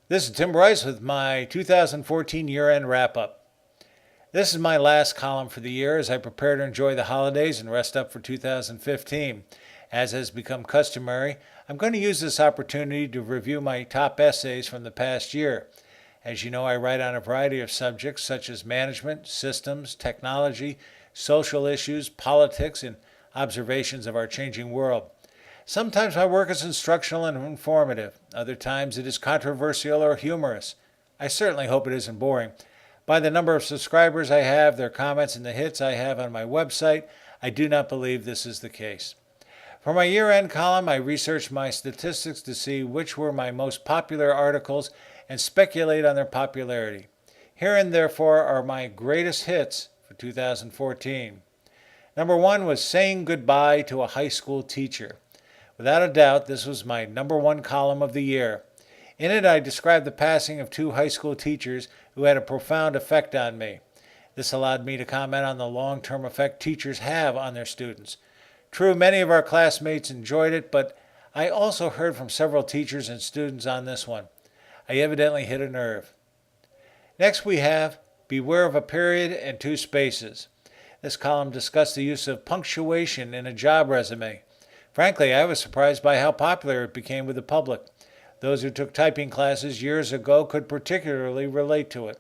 This is Tim Bryce with my 2014 year-end wrap-up. This is my last column for the year as I prepare to enjoy the holidays and rest up for 2015. As has become customary, I'm going to use this opportunity to review my top essays from the past year. As you know, I write on a variety of subjects such as management, systems, technology, social issues, politics, and observations of our changing world. Sometimes my work is instructional and informative. Other times it is controversial or humorous. I certainly hope it isn't boring. By the number of subscribers I have, their comments, and the hits I have on my website, I do not believe this is the case. For my year-end column, I researched my statistics to see which were my most popular articles and speculate on their popularity. Herein, therefore, are my greatest hits for 2014. Number one was Saying Goodbye to a High School Teacher. Without a doubt, this was my number one column of the year. In it, I described the passing of two high school teachers who had a profound effect on me. This allowed me to comment on the long-term effect teachers have on their students. True, many of our classmates enjoyed it, but I also heard from several teachers and students on this one. I evidently hit a nerve. Next we have Beware of a Period and Two Spaces. This column discussed the use of punctuation in a job resume. Frankly, I was surprised by how popular it became with the public. Those who took typing classes years ago could particularly relate to it.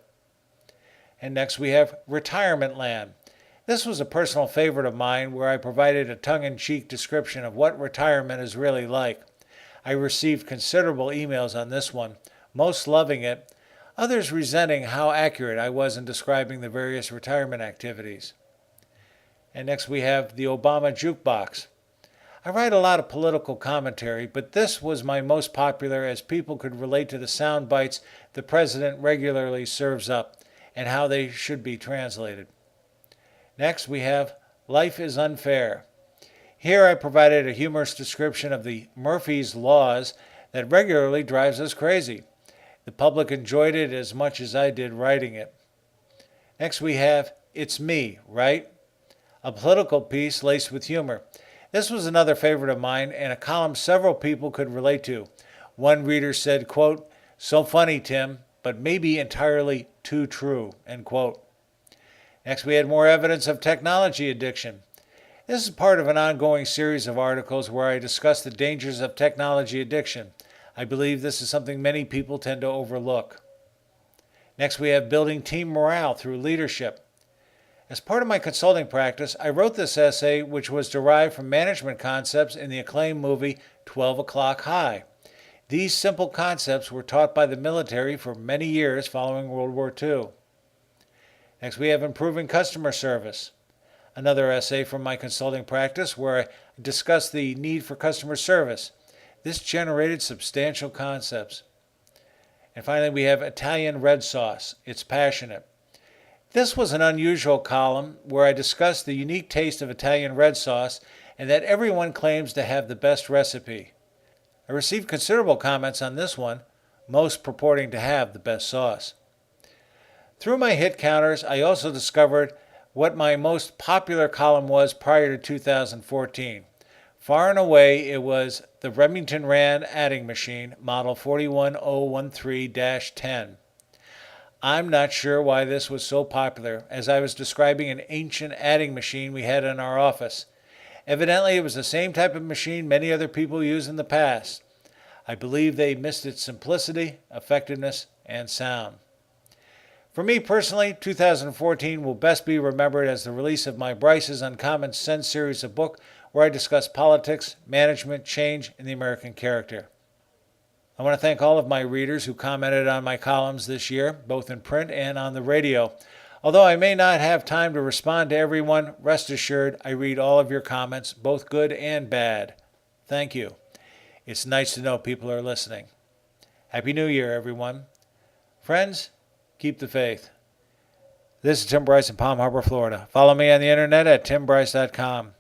And next we have Retirement Land. This was a personal favorite of mine where I provided a tongue-in-cheek description of what retirement is really like. I received considerable emails on this one, most loving it, others resenting how accurate I was in describing the various retirement activities. And next we have the Obama Jukebox. I write a lot of political commentary, but this was my most popular as people could relate to the sound bites the president regularly serves up and how they should be translated. Next, we have Life is Unfair. Here I provided a humorous description of the Murphy's Laws that regularly drives us crazy. The public enjoyed it as much as I did writing it. Next, we have It's Me, Right? A political piece laced with humor. This was another favorite of mine and a column several people could relate to. One reader said, quote, "So funny, Tim, but maybe entirely too true," end quote. Next, we had more evidence of technology addiction. This is part of an ongoing series of articles where I discuss the dangers of technology addiction. I believe this is something many people tend to overlook. Next, we have building team morale through leadership. As part of my consulting practice, I wrote this essay, which was derived from management concepts in the acclaimed movie 12 O'Clock High. These simple concepts were taught by the military for many years following World War II. Next, we have improving customer service. Another essay from my consulting practice where I discussed the need for customer service. This generated substantial concepts. And finally, we have Italian red sauce. It's passionate. This was an unusual column where I discussed the unique taste of Italian red sauce and that everyone claims to have the best recipe. I received considerable comments on this one, most purporting to have the best sauce. Through my hit counters, I also discovered what my most popular column was prior to 2014. Far and away, it was the Remington Rand adding machine, model 41013-10. I'm not sure why this was so popular, as I was describing an ancient adding machine we had in our office. Evidently, it was the same type of machine many other people used in the past. I believe they missed its simplicity, effectiveness, and sound. For me personally, 2014 will best be remembered as the release of my Bryce's Uncommon Sense series of book, where I discuss politics, management, change, and the American character. I want to thank all of my readers who commented on my columns this year, both in print and on the radio. Although I may not have time to respond to everyone, rest assured I read all of your comments, both good and bad. Thank you. It's nice to know people are listening. Happy New Year, everyone. Friends, keep the faith. This is Tim Bryce in Palm Harbor, Florida. Follow me on the internet at timbryce.com.